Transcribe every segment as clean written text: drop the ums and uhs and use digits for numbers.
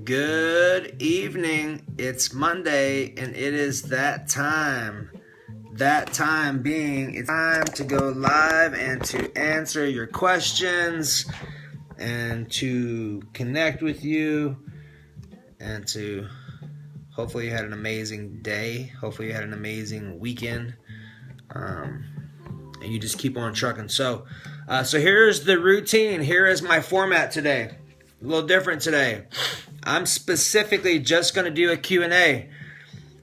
Good evening. It's Monday and it is that time. That time being, it's time to go live and to answer your questions and to connect with you and to hopefully you had an amazing day. Hopefully you had an amazing weekend. And you just keep on trucking. So here's the routine. Here is my format today. A little different today. I'm specifically just going to do a Q&A.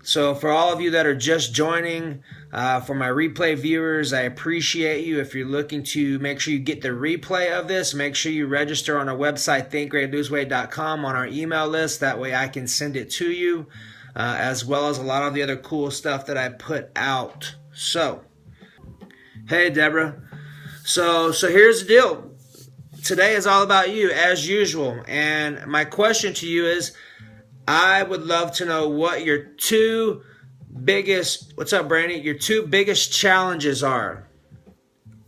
So for all of you that are just joining, for my replay viewers, I appreciate you. If you're looking to make sure you get the replay of this, make sure you register on our website, thinkgreatloseweight.com, on our email list. That way I can send it to you, as well as a lot of the other cool stuff that I put out. So, hey, Deborah. So here's the deal. Today is all about you, as usual. And my question to you is, I would love to know what your two biggest, what's up, Brandy? Your two biggest challenges are.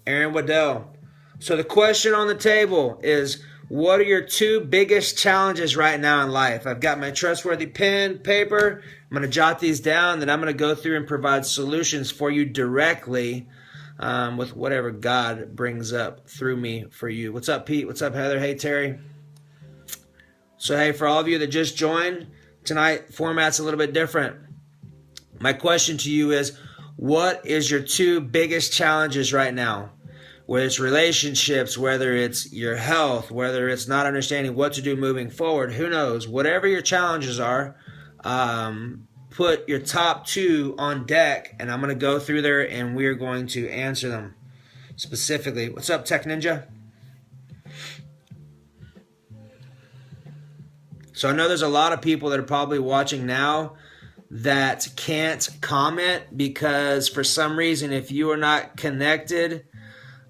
Aaron Waddell. So the question on the table is, what are your two biggest challenges right now in life? I've got my trustworthy pen, paper. I'm going to jot these down, then I'm going to go through and provide solutions for you directly, with whatever God brings up through me for you. What's up, Pete? What's up, Heather? Hey, Terry. So, hey, for all of you that just joined, tonight format's a little bit different. My question to you is, what is your two biggest challenges right now? Whether it's relationships, whether it's your health, whether it's not understanding what to do moving forward, who knows? Whatever your challenges are, put your top two on deck, and I'm going to go through there, and we're going to answer them specifically. What's up, Tech Ninja? So I know there's a lot of people that are probably watching now that can't comment because for some reason, if you are not connected,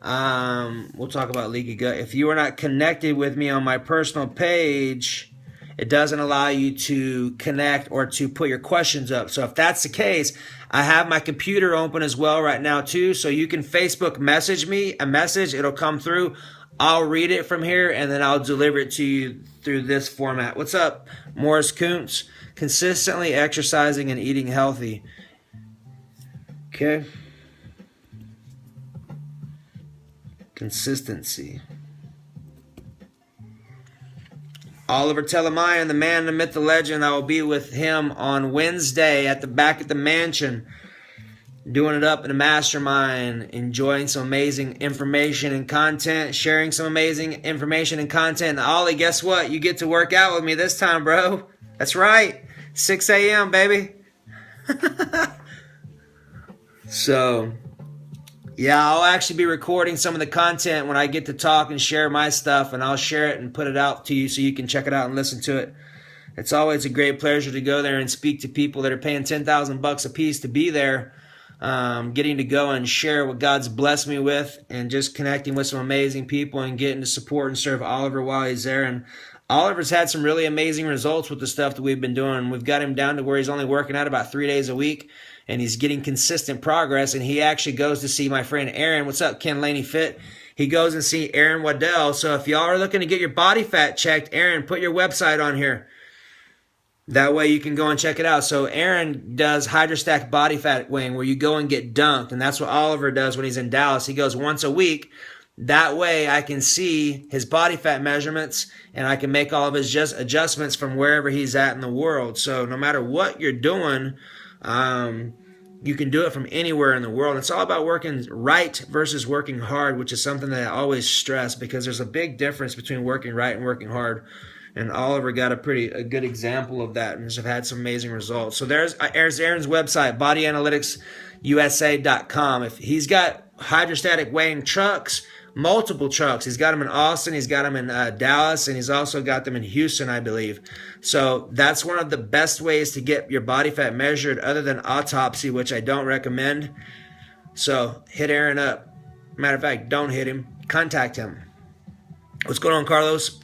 we'll talk about leaky gut. If you are not connected with me on my personal page, it doesn't allow you to connect or to put your questions up. So if that's the case, I have my computer open as well right now too. So you can Facebook message me a message. It'll come through. I'll read it from here and then I'll deliver it to you through this format. What's up, Morris Kuntz? Consistently exercising and eating healthy. Okay. Consistency. Oliver Telemayan, the man, the myth, the legend. I will be with him on Wednesday at the back at the mansion, doing it up in a mastermind, enjoying some amazing information and content, sharing some amazing information and content. And Ollie, guess what? You get to work out with me this time, bro. That's right. 6 a.m., baby. So, yeah, I'll actually be recording some of the content when I get to talk and share my stuff, and I'll share it and put it out to you so you can check it out and listen to it. It's always a great pleasure to go there and speak to people that are paying $10,000 a piece to be there, getting to go and share what God's blessed me with and just connecting with some amazing people and getting to support and serve Oliver while he's there. And Oliver's had some really amazing results with the stuff that we've been doing. We've got him down to where he's only working out about 3 days a week. And he's getting consistent progress, and he actually goes to see my friend Aaron. What's up, Ken Laney Fit? He goes and see Aaron Waddell. So if y'all are looking to get your body fat checked, Aaron, put your website on here. That way you can go and check it out. So Aaron does Hydrostack body fat weighing where you go and get dunked, and that's what Oliver does when he's in Dallas. He goes once a week. That way I can see his body fat measurements, and I can make all of his adjustments from wherever he's at in the world. So no matter what you're doing, you can do it from anywhere in the world. It's all about working right versus working hard, which is something that I always stress because there's a big difference between working right and working hard. And Oliver got a good example of that and have had some amazing results. So there's Aaron's website, bodyanalyticsusa.com. If he's got hydrostatic weighing trucks, multiple trucks. He's got them in Austin, he's got them in Dallas, and he's also got them in Houston, I believe. So that's one of the best ways to get your body fat measured other than autopsy, which I don't recommend. So hit Aaron up. Matter of fact, don't hit him. Contact him. What's going on, Carlos?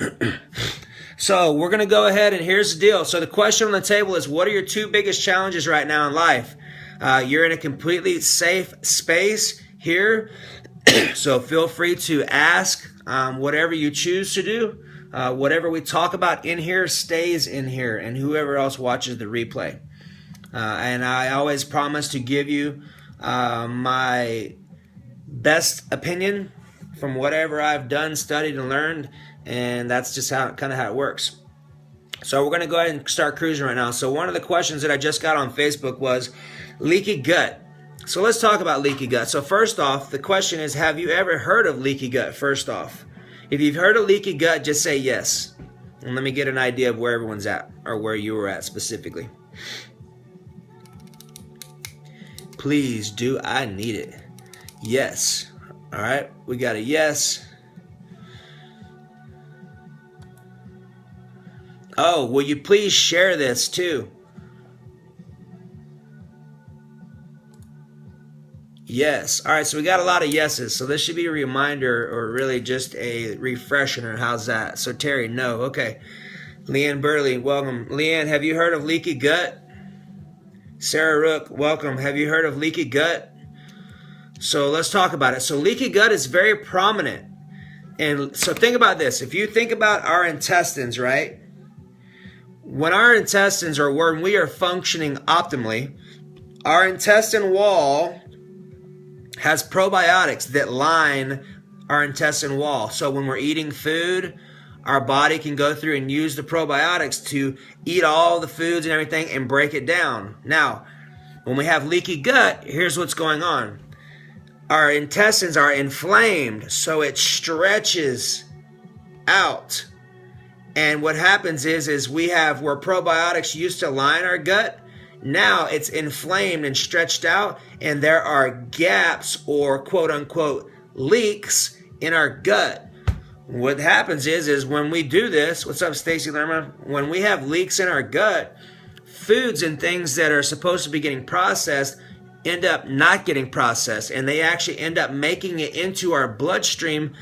So we're going to go ahead, and here's the deal. So the question on the table is, what are your two biggest challenges right now in life? You're in a completely safe space here. So feel free to ask whatever you choose to do. Whatever we talk about in here stays in here, and whoever else watches the replay. And I always promise to give you my best opinion from whatever I've done, studied, and learned, and that's just kind of how it works. So we're going to go ahead and start cruising right now. So one of the questions that I just got on Facebook was leaky gut. So let's talk about leaky gut. So first off, the question is, have you ever heard of leaky gut? First off, if you've heard of leaky gut, just say yes. And let me get an idea of where everyone's at, or where you were at specifically. Please do. I need it. Yes. All right. We got a yes. Oh, will you please share this too? Yes. All right. So we got a lot of yeses. So this should be a reminder, or really just a refresher. How's that? So Terry, no. Okay. Leanne Burley, welcome. Leanne, have you heard of leaky gut? Sarah Rook, welcome. Have you heard of leaky gut? So let's talk about it. So leaky gut is very prominent. And so think about this. If you think about our intestines, right? When our intestines, or when we are functioning optimally, our intestine wall has probiotics that line our intestine wall. So when we're eating food, our body can go through and use the probiotics to eat all the foods and everything and break it down. Now, when we have leaky gut, here's what's going on. Our intestines are inflamed, so it stretches out. And what happens is where probiotics used to line our gut, now it's inflamed and stretched out, and there are gaps, or quote unquote leaks in our gut. What happens is when we do this, what's up, Stacy Lerma? When we have leaks in our gut, foods and things that are supposed to be getting processed end up not getting processed, and they actually end up making it into our bloodstream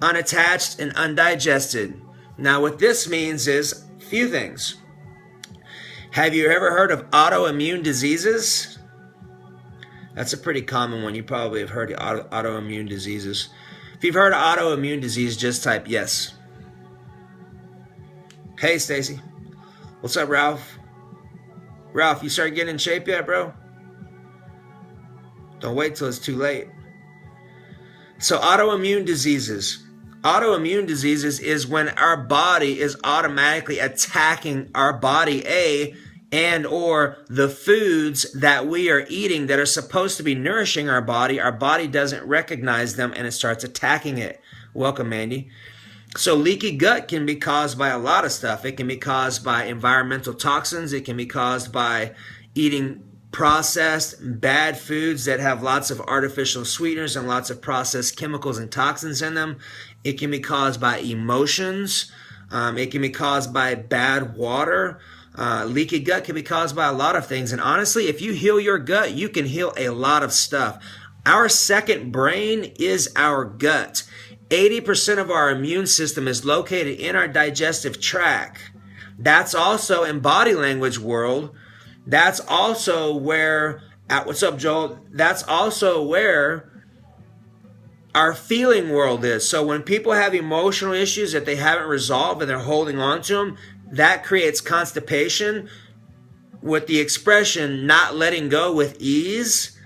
unattached and undigested. Now, what this means is a few things. Have you ever heard of autoimmune diseases? That's a pretty common one. You probably have heard of autoimmune diseases. If you've heard of autoimmune disease, just type yes. Hey, Stacy. What's up, Ralph? Ralph, you start getting in shape yet, bro? Don't wait till it's too late. So autoimmune diseases. Autoimmune diseases is when our body is automatically attacking our body A and or the foods that we are eating that are supposed to be nourishing our body doesn't recognize them and it starts attacking it. Welcome, Mandy. So leaky gut can be caused by a lot of stuff. It can be caused by environmental toxins. It can be caused by eating processed bad foods that have lots of artificial sweeteners and lots of processed chemicals and toxins in them. It can be caused by emotions. It can be caused by bad water. Leaky gut can be caused by a lot of things. And honestly, if you heal your gut, you can heal a lot of stuff. Our second brain is our gut. 80% of our immune system is located in our digestive tract. That's also in body language world. That's also where, what's up, Joel? That's also where our feeling world is. So when people have emotional issues that they haven't resolved and they're holding on to them, that creates constipation with the expression not letting go with ease.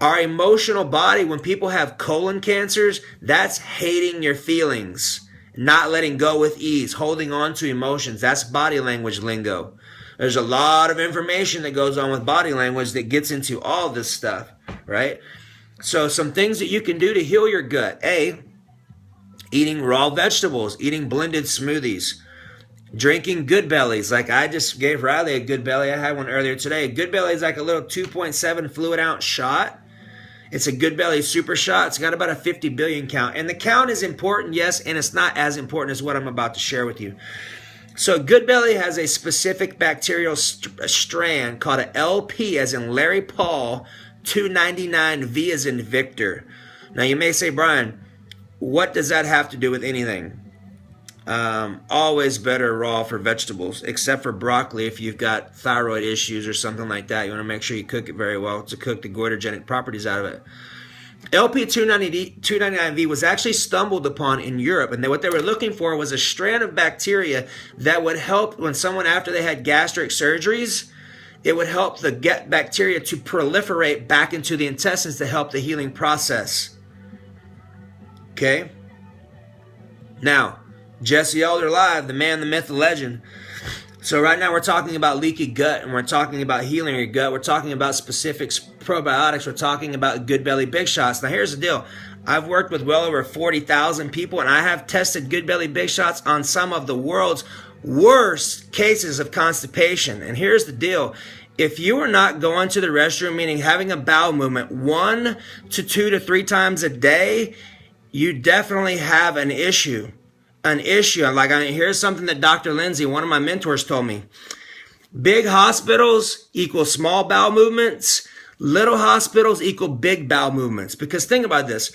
Our emotional body, when people have colon cancers, that's hating your feelings, not letting go with ease, holding on to emotions. That's body language lingo. There's a lot of information that goes on with body language that gets into all this stuff, right? So some things that you can do to heal your gut. A, eating raw vegetables, eating blended smoothies, drinking Good Bellies. Like I just gave Riley a Good Belly. I had one earlier today. Good Belly is like a little 2.7 fluid ounce shot. It's a Good Belly super shot. It's got about a 50 billion count. And the count is important, yes, and it's not as important as what I'm about to share with you. So Good Belly has a specific bacterial strand called an LP, as in Larry Paul, 299, V as in Victor. Now you may say, Brian, what does that have to do with anything? Always better raw for vegetables, except for broccoli. If you've got thyroid issues or something like that, you want to make sure you cook it very well to cook the goitrogenic properties out of it. LP299V was actually stumbled upon in Europe, and what they were looking for was a strand of bacteria that would help when someone, after they had gastric surgeries, it would help the gut bacteria to proliferate back into the intestines to help the healing process. Okay? Now, Jesse Elder Live, the man, the myth, the legend. So right now we're talking about leaky gut, and we're talking about healing your gut. We're talking about specific probiotics. We're talking about Good Belly Big Shots. Now here's the deal. I've worked with well over 40,000 people, and I have tested Good Belly Big Shots on some of the world's worst cases of constipation. And here's the deal. If you are not going to the restroom, meaning having a bowel movement 1 to 2 to 3 times a day, you definitely have an issue. Here's something that Dr. Lindsay, one of my mentors, told me. Big hospitals equal small bowel movements. Little hospitals equal big bowel movements. Because think about this.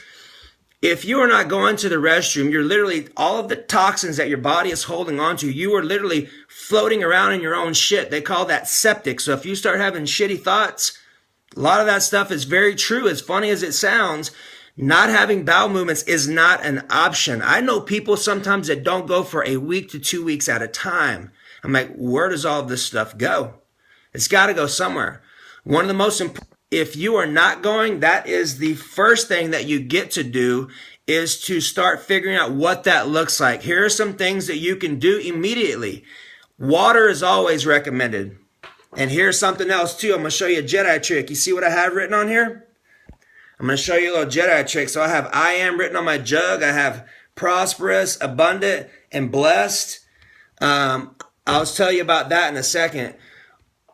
If you are not going to the restroom, you're literally, all of the toxins that your body is holding on to, you are literally floating around in your own shit. They call that septic. So if you start having shitty thoughts, a lot of that stuff is very true. As funny as it sounds, not having bowel movements is not an option. I know people sometimes that don't go for a week to 2 weeks at a time. I'm like, where does all of this stuff go? It's got to go somewhere. One of the most important, if you are not going, that is the first thing that you get to do, is to start figuring out what that looks like. Here are some things that you can do immediately. Water is always recommended. And here's something else too. I'm going to show you a Jedi trick. You see what I have written on here? I'm going to show you a little Jedi trick. So I have I am written on my jug. I have prosperous, abundant, and blessed. I'll tell you about that in a second.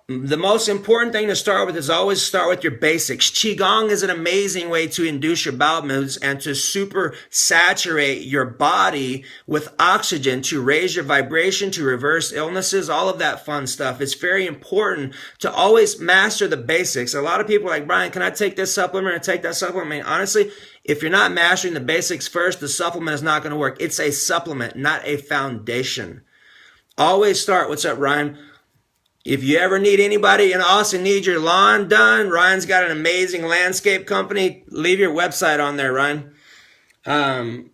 The most important thing to start with is always start with your basics. Qigong is an amazing way to induce your bowel movements and to super saturate your body with oxygen, to raise your vibration, to reverse illnesses, all of that fun stuff. It's very important to always master the basics. A lot of people are like, Brian, can I take this supplement or take that supplement? I mean, honestly, if you're not mastering the basics first, the supplement is not going to work. It's a supplement, not a foundation. Always start. What's up, Ryan? If you ever need anybody in Austin, need your lawn done, Ryan's got an amazing landscape company. Leave your website on there, Ryan.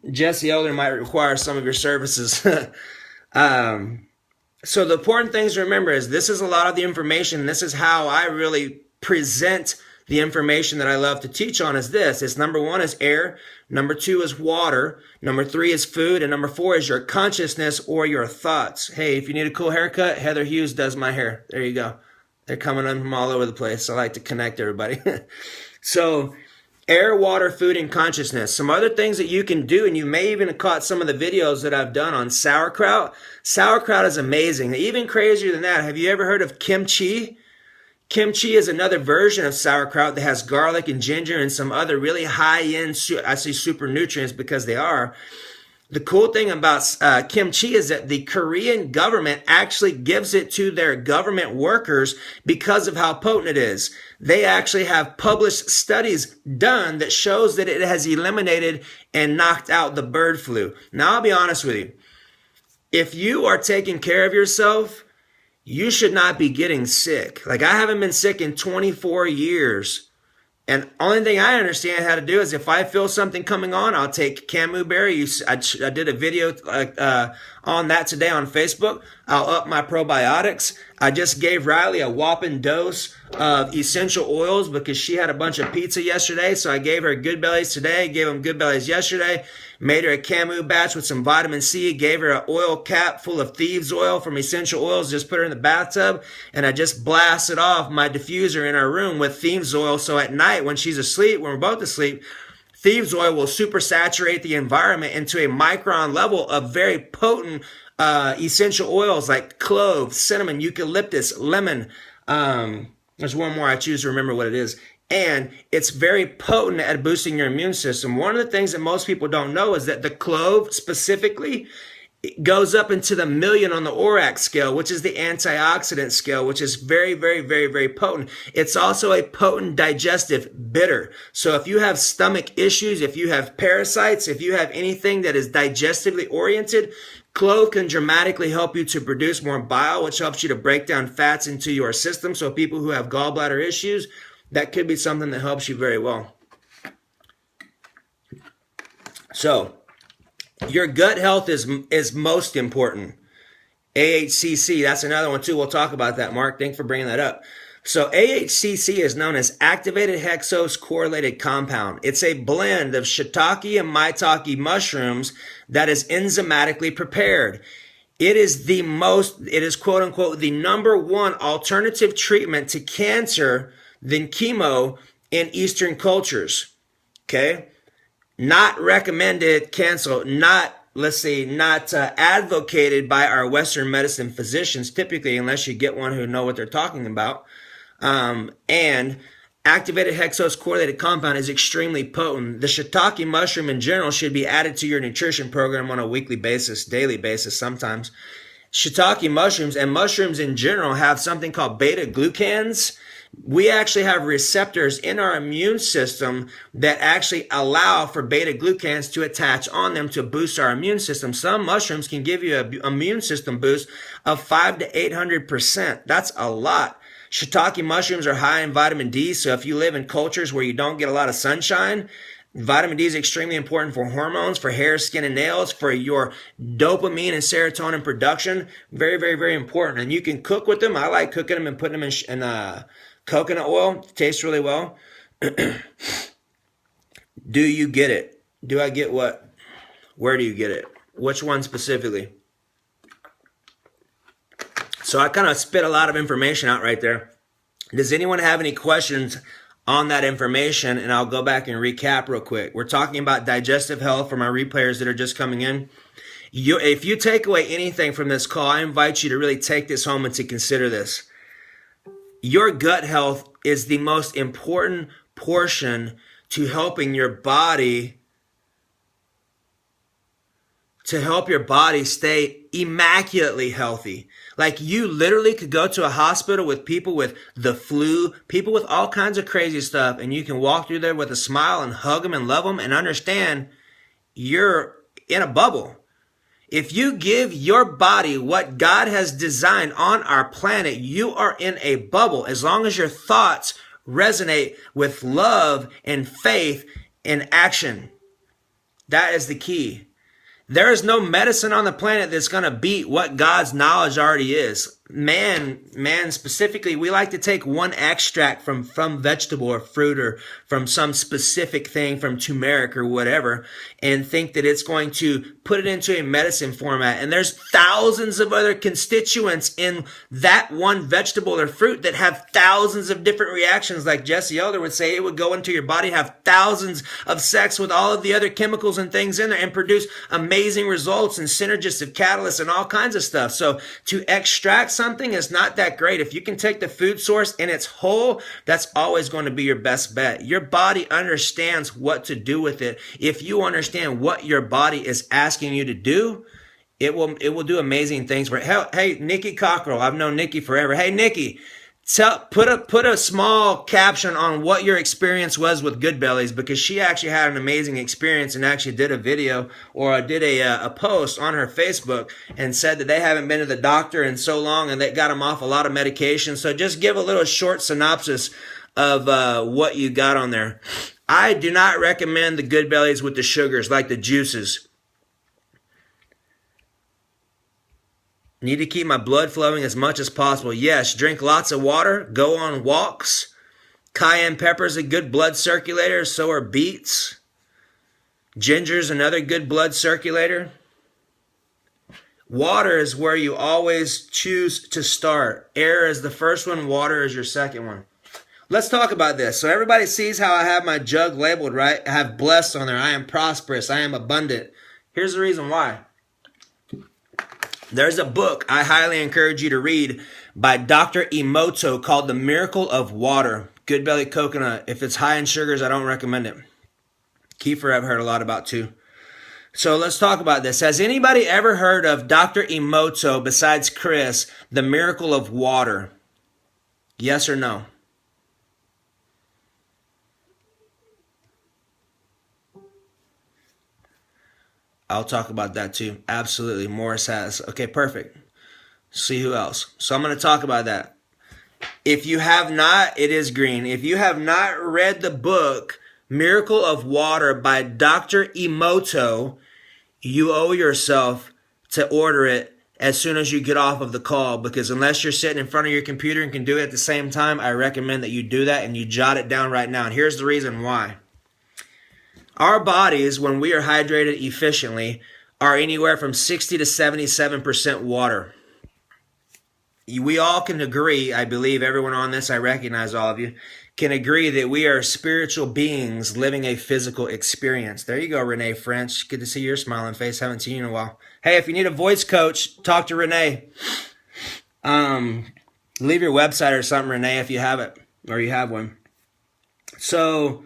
Jesse Elder might require some of your services. So the important things to remember is this is a lot of the information. This is how I really present the information that I love to teach on is this. It's number 1 is air. Number 2 is water. Number 3 is food. And number 4 is your consciousness or your thoughts. Hey, if you need a cool haircut, Heather Hughes does my hair. There you go. They're coming in from all over the place. I like to connect everybody. So air, water, food, and consciousness. Some other things that you can do, and you may even have caught some of the videos that I've done on sauerkraut. Sauerkraut is amazing. Even crazier than that, have you ever heard of kimchi? Kimchi is another version of sauerkraut that has garlic and ginger and some other really high-end, I say super nutrients because they are. The cool thing about kimchi is that the Korean government actually gives it to their government workers because of how potent it is. They actually have published studies done that shows that it has eliminated and knocked out the bird flu. Now, I'll be honest with you. If you are taking care of yourself, you should not be getting sick. Like, I haven't been sick in 24 years. And only thing I understand how to do is if I feel something coming on, I'll take Camu berry. I did a video on that today on Facebook. I'll up my probiotics. I just gave Riley a whopping dose of essential oils because she had a bunch of pizza yesterday. So I gave her Good Bellies today, gave them Good Bellies yesterday, made her a Camu batch with some vitamin C, gave her an oil cap full of thieves oil from essential oils, just put her in the bathtub, and I just blasted off my diffuser in our room with thieves oil. So at night when she's asleep, when we're both asleep, thieves oil will super saturate the environment into a micron level of very potent essential oils like clove, cinnamon, eucalyptus, lemon. There's one more I choose to remember what it is. And it's very potent at boosting your immune system. One of the things that most people don't know is that the clove specifically goes up into the million on the ORAC scale, which is the antioxidant scale, which is very, very, very, very potent. It's also a potent digestive bitter. So if you have stomach issues, if you have parasites, if you have anything that is digestively oriented, clove can dramatically help you to produce more bile, which helps you to break down fats into your system. So people who have gallbladder issues, that could be something that helps you very well. So your gut health is most important. AHCC, that's another one too. We'll talk about that, Mark. Thanks for bringing that up. So AHCC is known as activated hexose correlated compound. It's a blend of shiitake and maitake mushrooms that is enzymatically prepared. It is quote unquote the number one alternative treatment to cancer than chemo in Eastern cultures. Okay? Not recommended, canceled, not advocated by our Western medicine physicians, typically, unless you get one who know what they're talking about. And activated hexose correlated compound is extremely potent. The shiitake mushroom in general should be added to your nutrition program on a weekly basis, daily basis sometimes. Shiitake mushrooms and mushrooms in general have something called beta glucans. We actually have receptors in our immune system that actually allow for beta glucans to attach on them to boost our immune system. Some mushrooms can give you an immune system boost of 500 to 800%. That's a lot. Shiitake mushrooms are high in vitamin D, so if you live in cultures where you don't get a lot of sunshine, vitamin D is extremely important for hormones, for hair, skin, and nails, for your dopamine and serotonin production. Very, very, very important. And you can cook with them. I like cooking them and putting them in coconut oil. It tastes really well. Do you get it? Do I get what? Where do you get it? Which one specifically? So I kind of spit a lot of information out right there. Does anyone have any questions on that information? And I'll go back and recap real quick. We're talking about digestive health for my replayers that are just coming in. If you take away anything from this call, I invite you to really take this home and to consider this. Your gut health is the most important portion to helping your body, stay immaculately healthy. Like, you literally could go to a hospital with people with the flu, people with all kinds of crazy stuff, and you can walk through there with a smile and hug them and love them and understand you're in a bubble. If you give your body what God has designed on our planet, you are in a bubble as long as your thoughts resonate with love and faith and action. That is the key. There is no medicine on the planet that's going to beat what God's knowledge already is. Man specifically, we like to take one extract from vegetable or fruit or from some specific thing, from turmeric or whatever, and think that it's going to put it into a medicine format. And there's thousands of other constituents in that one vegetable or fruit that have thousands of different reactions. Like Jesse Elder would say, it would go into your body, have thousands of sex with all of the other chemicals and things in there, and produce amazing results and synergistic catalysts and all kinds of stuff. So to extract something is not that great. If you can take the food source in its whole, that's always going to be your best bet. Your body understands what to do with it. If you understand what your body is asking you to do, it will do amazing things for it. Hey, Nikki Cockrell, I've known Nikki forever. Hey, Nikki, put a small caption on what your experience was with Good Bellies, because she actually had an amazing experience and actually did a video or did a post on her Facebook and said that they haven't been to the doctor in so long and they got them off a lot of medication. So just give a little short synopsis of what you got on there. I do not recommend the Good Bellies with the sugars, like the juices. Need to keep my blood flowing as much as possible. Yes, drink lots of water. Go on walks. Cayenne pepper is a good blood circulator. So are beets. Ginger's another good blood circulator. Water is where you always choose to start. Air is the first one. Water is your second one. Let's talk about this. So everybody sees how I have my jug labeled, right? I have blessed on there. I am prosperous. I am abundant. Here's the reason why. There's a book I highly encourage you to read by Dr. Emoto called The Miracle of Water. Good Belly coconut. If it's high in sugars, I don't recommend it. Kefir I've heard a lot about too. So let's talk about this. Has anybody ever heard of Dr. Emoto besides Chris, The Miracle of Water? Yes or no? I'll talk about that too. Absolutely. Morris has. Okay, perfect. See who else. So I'm going to talk about that. If you have not, it is green. If you have not read the book, Miracle of Water by Dr. Emoto. You owe yourself to order it as soon as you get off of the call, because unless you're sitting in front of your computer and can do it at the same time, I recommend that you do that and you jot it down right now. And here's the reason why. Our bodies, when we are hydrated efficiently, are anywhere from 60 to 77% water. We all can agree, I believe everyone on this, I recognize all of you, can agree that we are spiritual beings living a physical experience. There you go, Renee French. Good to see your smiling face. Haven't seen you in a while. Hey, if you need a voice coach, talk to Renee. Leave your website or something, Renee, if you have it, or you have one. So,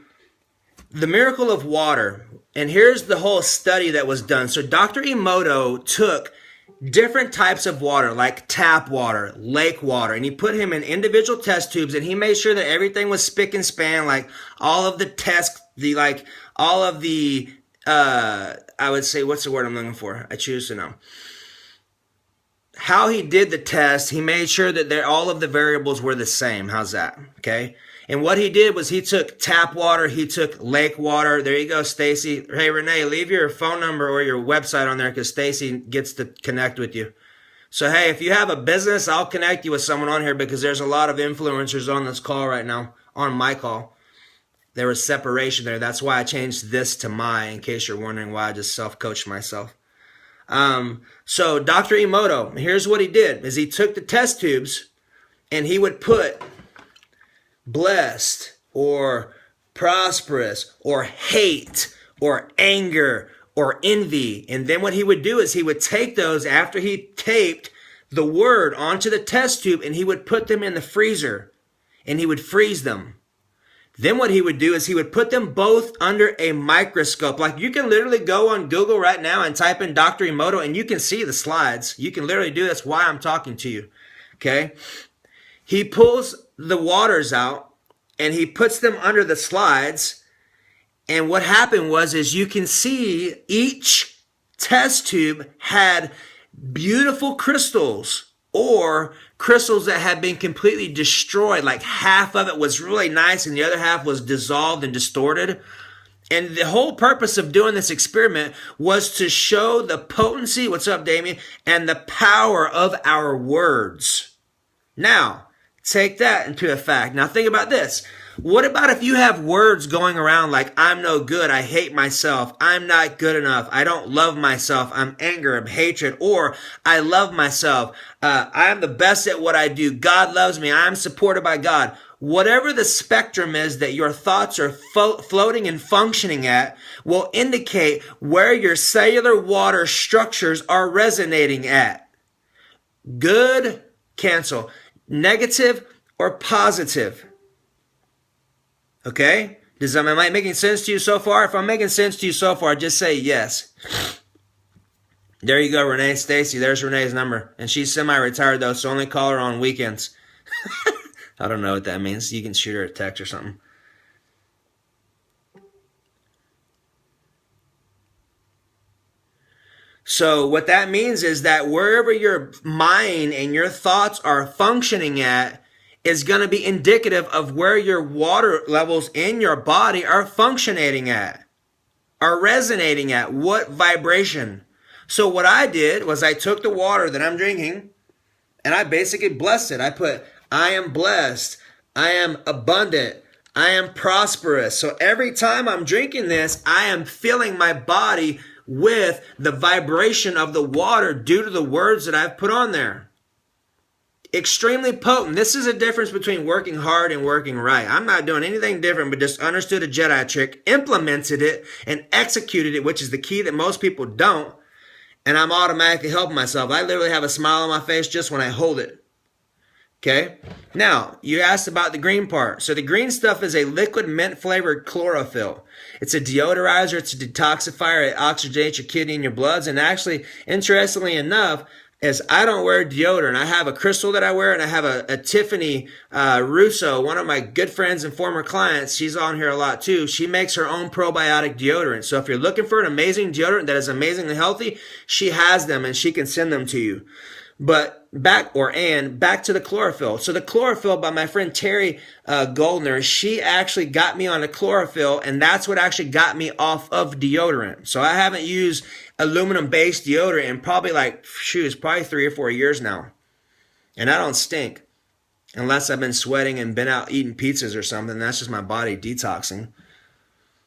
the miracle of water, and here's the whole study that was done. So Dr. Emoto took different types of water, like tap water, lake water, and he put him in individual test tubes, and he made sure that everything was spick and span, like all of the tests, I would say, what's the word I'm looking for? I choose to know. How he did the test, he made sure that all of the variables were the same. How's that? Okay. And what he did was he took tap water, he took lake water. There you go, Stacy. Hey, Renee, leave your phone number or your website on there because Stacy gets to connect with you. So, hey, if you have a business, I'll connect you with someone on here because there's a lot of influencers on this call right now, on my call. There was separation there. That's why I changed this to my, in case you're wondering why I just self-coached myself. So Dr. Emoto, here's what he did, is he took the test tubes and he would put blessed or prosperous or hate or anger or envy. And then what he would do is he would take those after he taped the word onto the test tube and he would put them in the freezer and he would freeze them. Then what he would do is he would put them both under a microscope. Like you can literally go on Google right now and type in Dr. Emoto and you can see the slides. You can literally do that's why I'm talking to you. Okay. He pulls the waters out and he puts them under the slides. And what happened is you can see each test tube had beautiful crystals or crystals that had been completely destroyed. Like half of it was really nice and the other half was dissolved and distorted. And the whole purpose of doing this experiment was to show the potency, what's up, Damien, and the power of our words. Now, take that into effect. Now think about this. What about if you have words going around like, I'm no good, I hate myself, I'm not good enough, I don't love myself, I'm anger, I'm hatred, or I love myself, I'm the best at what I do, God loves me, I'm supported by God. Whatever the spectrum is that your thoughts are floating and functioning at will indicate where your cellular water structures are resonating at. Good, cancel. Negative or positive. Okay? Am I making sense to you so far? If I'm making sense to you so far, just say yes. There you go, Renee. Stacy, there's Renee's number. And she's semi-retired, though, so only call her on weekends. I don't know what that means. You can shoot her a text or something. So what that means is that wherever your mind and your thoughts are functioning at is going to be indicative of where your water levels in your body are functioning at, are resonating at, what vibration. So what I did was I took the water that I'm drinking and I basically blessed it. I put, I am blessed, I am abundant, I am prosperous. So every time I'm drinking this, I am filling my body with the vibration of the water due to the words that I've put on there. Extremely potent. This is a difference between working hard and working right. I'm not doing anything different, but just understood a Jedi trick, implemented it, and executed it, which is the key that most people don't. And I'm automatically helping myself. I literally have a smile on my face just when I hold it. Okay? Now, you asked about the green part. So the green stuff is a liquid mint flavored chlorophyll. It's a deodorizer. It's a detoxifier. It oxygenates your kidney and your bloods. And actually, interestingly enough, is I don't wear deodorant. I have a crystal that I wear, and I have a Tiffany Russo, one of my good friends and former clients. She's on here a lot too. She makes her own probiotic deodorant. So if you're looking for an amazing deodorant that is amazingly healthy, she has them and she can send them to you. But back to the chlorophyll. So the chlorophyll by my friend Terry Goldner, she actually got me on the chlorophyll, and that's what actually got me off of deodorant. So I haven't used aluminum-based deodorant in probably probably 3 or 4 years now. And I don't stink unless I've been sweating and been out eating pizzas or something. That's just my body detoxing.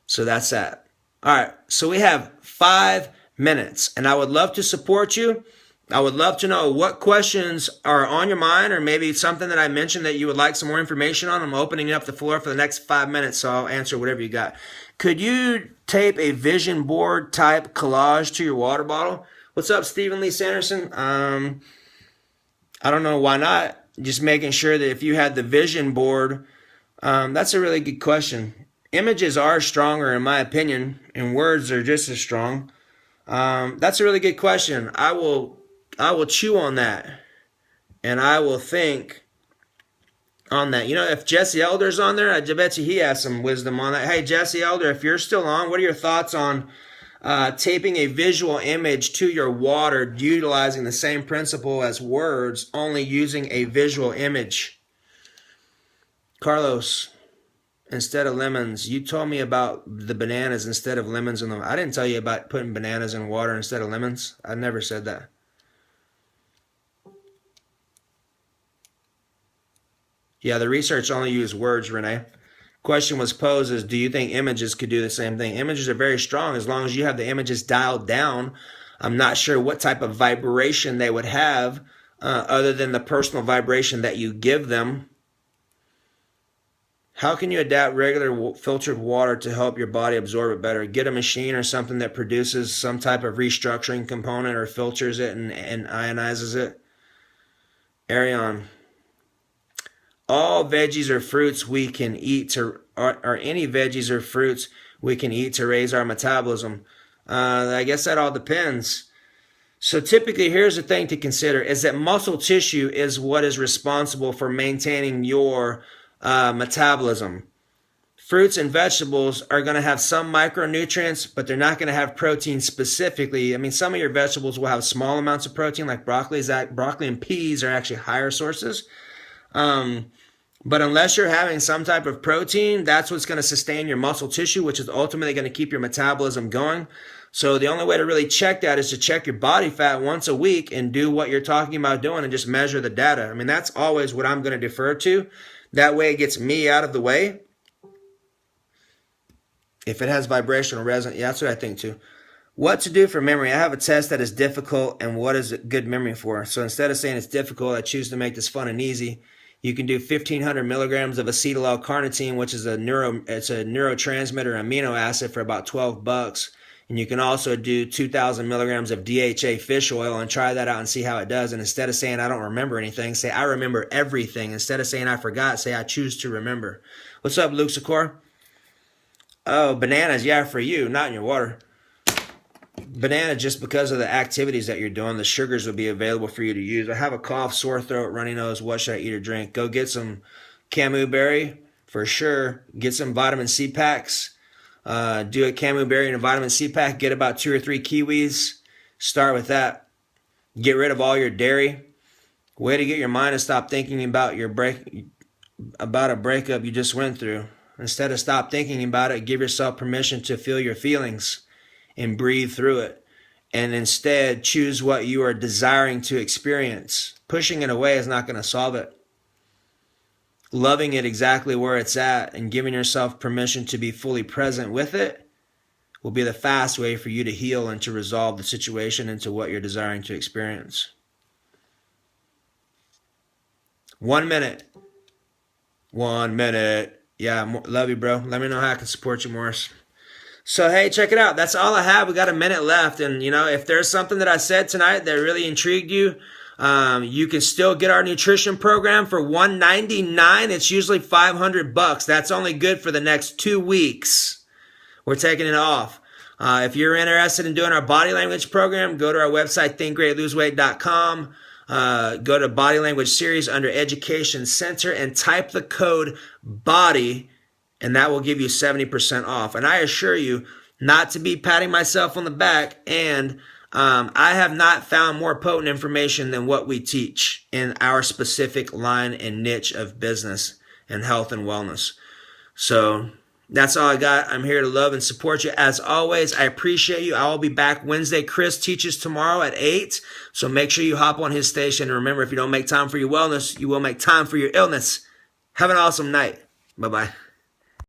So that's that. All right, so we have 5 minutes, and I would love to support you. I would love to know what questions are on your mind, or maybe something that I mentioned that you would like some more information on. I'm opening up the floor for the next 5 minutes, so I'll answer whatever you got. Could you tape a vision board type collage to your water bottle? What's up, Stephen Lee Sanderson? I don't know, why not? Just making sure that if you had the vision board, that's a really good question. Images are stronger, in my opinion, and words are just as strong. That's a really good question. I will chew on that, and I will think on that. You know, if Jesse Elder's on there, I bet you he has some wisdom on that. Hey, Jesse Elder, if you're still on, what are your thoughts on taping a visual image to your water, utilizing the same principle as words, only using a visual image? Carlos, instead of lemons, you told me about the bananas instead of lemons in them. I didn't tell you about putting bananas in water instead of lemons. I never said that. Yeah, the research only used words, Renee. Question was posed is, do you think images could do the same thing? Images are very strong as long as you have the images dialed down. I'm not sure what type of vibration they would have other than the personal vibration that you give them. How can you adapt regular filtered water to help your body absorb it better? Get a machine or something that produces some type of restructuring component or filters it and ionizes it. Arion. All veggies or fruits we can eat or any veggies or fruits we can eat to raise our metabolism. I guess that all depends. So typically, here's the thing to consider is that muscle tissue is what is responsible for maintaining your metabolism. Fruits and vegetables are going to have some micronutrients, but they're not going to have protein specifically. I mean, some of your vegetables will have small amounts of protein, like broccoli and peas are actually higher sources. But unless you're having some type of protein, that's what's going to sustain your muscle tissue, which is ultimately going to keep your metabolism going. So the only way to really check that is to check your body fat once a week and do what you're talking about doing and just measure the data. I mean, that's always what I'm going to defer to. That way it gets me out of the way. If it has vibrational resonance, yeah, that's what I think too. What to do for memory? I have a test that is difficult, and what is it good memory for? So instead of saying it's difficult, I choose to make this fun and easy. You can do 1,500 milligrams of acetyl L-carnitine, which is it's a neurotransmitter amino acid for about $12. And you can also do 2,000 milligrams of DHA fish oil and try that out and see how it does. And instead of saying I don't remember anything, say I remember everything. Instead of saying I forgot, say I choose to remember. What's up, Luke Secor? Oh, bananas, yeah, for you, not in your water. Banana, just because of the activities that you're doing, the sugars will be available for you to use. I have a cough, sore throat, runny nose. What should I eat or drink? Go get some camu berry for sure. Get some vitamin C packs. Do a camu berry and a vitamin C pack. Get about 2 or 3 kiwis. Start with that. Get rid of all your dairy. Way to get your mind to stop thinking about about a breakup you just went through. Instead of stop thinking about it, give yourself permission to feel your feelings and breathe through it. And instead, choose what you are desiring to experience. Pushing it away is not going to solve it. Loving it exactly where it's at and giving yourself permission to be fully present with it will be the fast way for you to heal and to resolve the situation into what you're desiring to experience. 1 minute. 1 minute. Yeah, love you, bro. Let me know how I can support you, Morris. So, hey, check it out. That's all I have. We got a minute left. And, you know, if there's something that I said tonight that really intrigued you, you can still get our nutrition program for $199. It's usually $500. That's only good for the next 2 weeks. We're taking it off. If you're interested in doing our body language program, go to our website, thinkgreatloseweight.com. Go to body language series under education center and type the code BODY, and that will give you 70% off. And I assure you not to be patting myself on the back and I have not found more potent information than what we teach in our specific line and niche of business and health and wellness. So that's all I got. I'm here to love and support you. As always, I appreciate you. I will be back Wednesday. Chris teaches tomorrow at 8. So make sure you hop on his station. And remember, if you don't make time for your wellness, you will make time for your illness. Have an awesome night. Bye-bye.